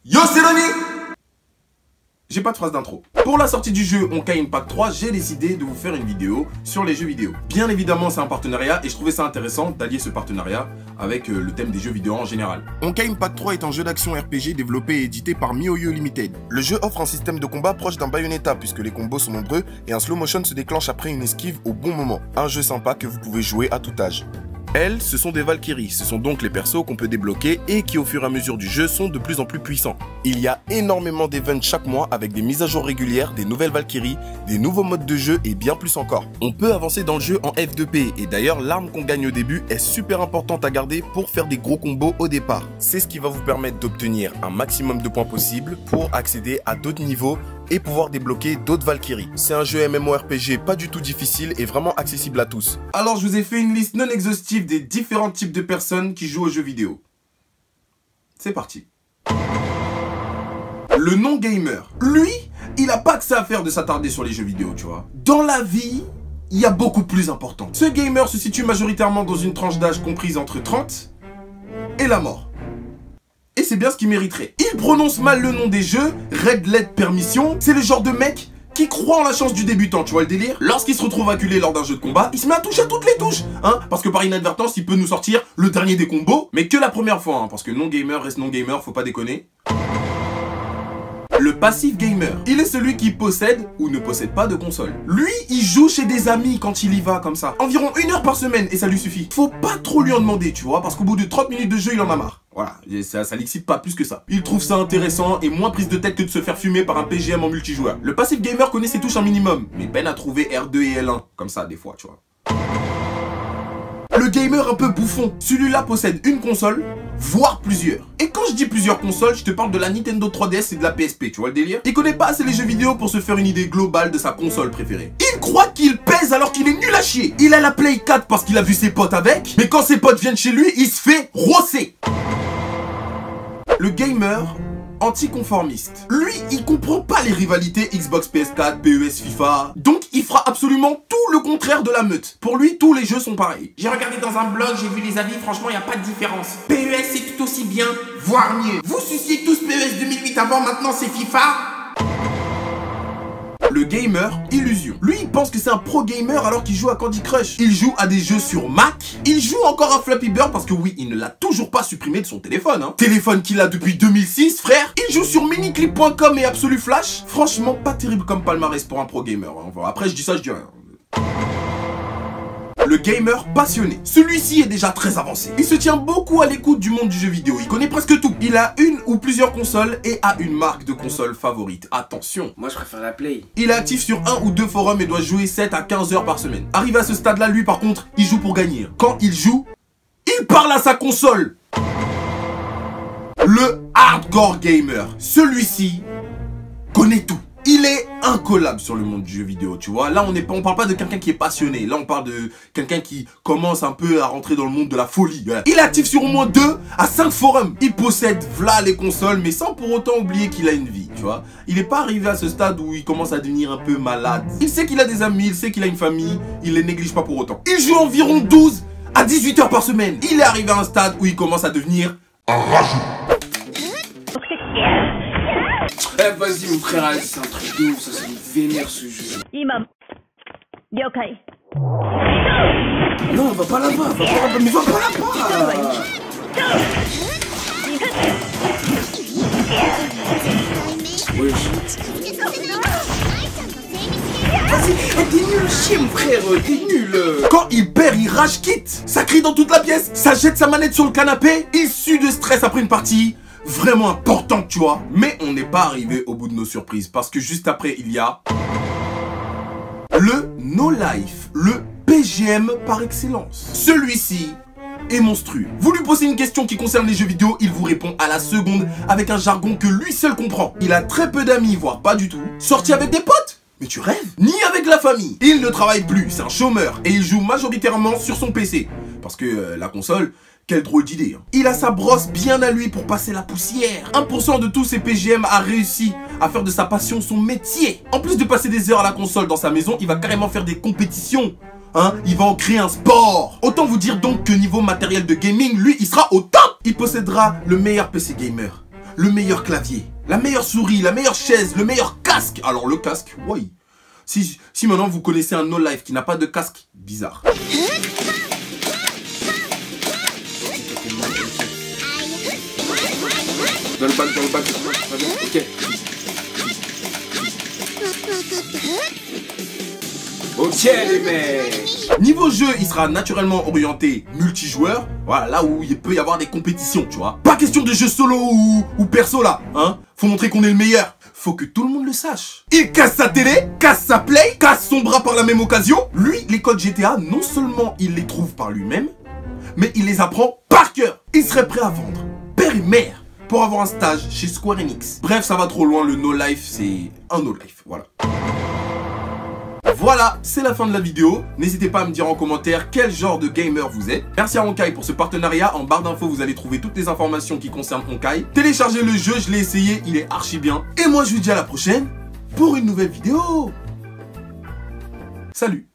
Yo, c'est Ronnie. J'ai pas de phrase d'intro. Pour la sortie du jeu Honkai Impact 3, j'ai décidé de vous faire une vidéo sur les jeux vidéo. Bien évidemment, c'est un partenariat et je trouvais ça intéressant d'allier ce partenariat avec le thème des jeux vidéo en général. Honkai Impact 3 est un jeu d'action RPG développé et édité par MiHoYo Limited. Le jeu offre un système de combat proche d'un Bayonetta puisque les combos sont nombreux et un slow motion se déclenche après une esquive au bon moment. Un jeu sympa que vous pouvez jouer à tout âge. Elles, ce sont des Valkyries, ce sont donc les persos qu'on peut débloquer et qui au fur et à mesure du jeu sont de plus en plus puissants. Il y a énormément d'events chaque mois avec des mises à jour régulières, des nouvelles Valkyries, des nouveaux modes de jeu et bien plus encore. On peut avancer dans le jeu en F2P et d'ailleurs l'arme qu'on gagne au début est super importante à garder pour faire des gros combos au départ. C'est ce qui va vous permettre d'obtenir un maximum de points possible pour accéder à d'autres niveaux et pouvoir débloquer d'autres Valkyries. C'est un jeu MMORPG pas du tout difficile et vraiment accessible à tous. Alors je vous ai fait une liste non exhaustive des différents types de personnes qui jouent aux jeux vidéo. C'est parti. Le non-gamer. Lui, il a pas que ça à faire de s'attarder sur les jeux vidéo, tu vois. Dans la vie, il y a beaucoup plus important. Ce gamer se situe majoritairement dans une tranche d'âge comprise entre 30 et la mort. Et c'est bien ce qu'il mériterait. Il prononce mal le nom des jeux, Red Let Permission. C'est le genre de mec qui croit en la chance du débutant, tu vois le délire? Lorsqu'il se retrouve acculé lors d'un jeu de combat, il se met à toucher à toutes les touches, hein, parce que par inadvertance, il peut nous sortir le dernier des combos, mais que la première fois, hein, parce que non-gamer reste non-gamer, faut pas déconner. Le passif gamer, il est celui qui possède ou ne possède pas de console. Lui, il joue chez des amis quand il y va comme ça. Environ 1 heure par semaine et ça lui suffit. Faut pas trop lui en demander, tu vois, parce qu'au bout de 30 minutes de jeu, il en a marre. Voilà, ça l'excite pas plus que ça. Il trouve ça intéressant et moins prise de tête que de se faire fumer par un PGM en multijoueur. Le passif gamer connaît ses touches un minimum, mais peine à trouver R2 et L1, comme ça des fois, tu vois. Le gamer un peu bouffon, celui-là possède une console, voire plusieurs. Et quand je dis plusieurs consoles, je te parle de la Nintendo 3DS et de la PSP, tu vois le délire? Il connaît pas assez les jeux vidéo pour se faire une idée globale de sa console préférée. Il croit qu'il pèse alors qu'il est nul à chier. Il a la Play 4 parce qu'il a vu ses potes avec, mais quand ses potes viennent chez lui, il se fait rosser. Le gamer anticonformiste. Lui, il comprend pas les rivalités Xbox, PS4, PES, FIFA. Donc, il fera absolument tout le contraire de la meute. Pour lui, tous les jeux sont pareils. J'ai regardé dans un blog, j'ai vu les avis, franchement, il n'y a pas de différence. PES, c'est tout aussi bien, voire mieux. Vous suciez tous PES 2008 avant, maintenant c'est FIFA. Le gamer illusion. Lui, il pense que c'est un pro gamer alors qu'il joue à Candy Crush. Il joue à des jeux sur Mac. Il joue encore à Flappy Bird parce que oui, il ne l'a toujours pas supprimé de son téléphone. Hein. Téléphone qu'il a depuis 2006, frère. Il joue sur miniclip.com et Absolu Flash. Franchement, pas terrible comme palmarès pour un pro gamer. Hein. Après, je dis ça, je dis rien. Le gamer passionné. Celui-ci est déjà très avancé. Il se tient beaucoup à l'écoute du monde du jeu vidéo. Il connaît presque tout. Il a une ou plusieurs consoles et a une marque de console favorite. Attention. Moi, je préfère la Play. Il est actif sur 1 ou 2 forums et doit jouer 7 à 15 heures par semaine. Arrivé à ce stade-là, lui, par contre, il joue pour gagner. Quand il joue, il parle à sa console. Le hardcore gamer. Celui-ci connaît tout. Il est incollable sur le monde du jeu vidéo, tu vois. Là, on parle pas de quelqu'un qui est passionné. Là, on parle de quelqu'un qui commence un peu à rentrer dans le monde de la folie. Il est actif sur au moins 2 à 5 forums. Il possède v'là les consoles, mais sans pour autant oublier qu'il a une vie, tu vois. Il est pas arrivé à ce stade où il commence à devenir un peu malade. Il sait qu'il a des amis, il sait qu'il a une famille, il les néglige pas pour autant. Il joue environ 12 à 18 heures par semaine. Il est arrivé à un stade où il commence à devenir un rajout. Eh vas-y mon frère, c'est un truc de ouf, ça me vénère ce jeu. Non, va pas là-bas, mais va pas là-bas. Ouais, vas-y, t'es nul chier mon frère, t'es nul. Quand il perd, il rage quitte. Ça crie dans toute la pièce, ça jette sa manette sur le canapé, il sue de stress après une partie vraiment importante, tu vois. Mais on n'est pas arrivé au bout de nos surprises parce que juste après, il y a le No Life, le PGM par excellence. Celui-ci est monstrueux. Vous lui posez une question qui concerne les jeux vidéo, il vous répond à la seconde avec un jargon que lui seul comprend. Il a très peu d'amis, voire pas du tout. Sorti avec des potes? Mais tu rêves? Ni avec la famille. Il ne travaille plus, c'est un chômeur. Et il joue majoritairement sur son PC. Parce que la console, quelle drôle d'idée. Hein. Il a sa brosse bien à lui pour passer la poussière. 1% de tous ses PGM a réussi à faire de sa passion son métier. En plus de passer des heures à la console dans sa maison, il va carrément faire des compétitions. Hein, il va en créer un sport. Autant vous dire donc que niveau matériel de gaming, lui, il sera au top. Il possédera le meilleur PC gamer, le meilleur clavier, la meilleure souris, la meilleure chaise, le meilleur casque. Alors le casque, oui. Si maintenant vous connaissez un No Life qui n'a pas de casque, bizarre. Dans le bac, ok. Ok les mecs. Niveau jeu, il sera naturellement orienté multijoueur. Voilà, là où il peut y avoir des compétitions, tu vois. Pas question de jeu solo ou perso là, hein. Faut montrer qu'on est le meilleur. Faut que tout le monde le sache. Il casse sa télé, casse sa play, casse son bras par la même occasion. Lui, les codes GTA, non seulement il les trouve par lui-même, mais il les apprend par cœur. Il serait prêt à vendre père et mère pour avoir un stage chez Square Enix. Bref, ça va trop loin, le No Life, c'est un No Life, voilà. Voilà, c'est la fin de la vidéo. N'hésitez pas à me dire en commentaire quel genre de gamer vous êtes. Merci à Honkai pour ce partenariat. En barre d'infos, vous allez trouver toutes les informations qui concernent Honkai. Téléchargez le jeu, je l'ai essayé, il est archi bien. Et moi, je vous dis à la prochaine pour une nouvelle vidéo. Salut!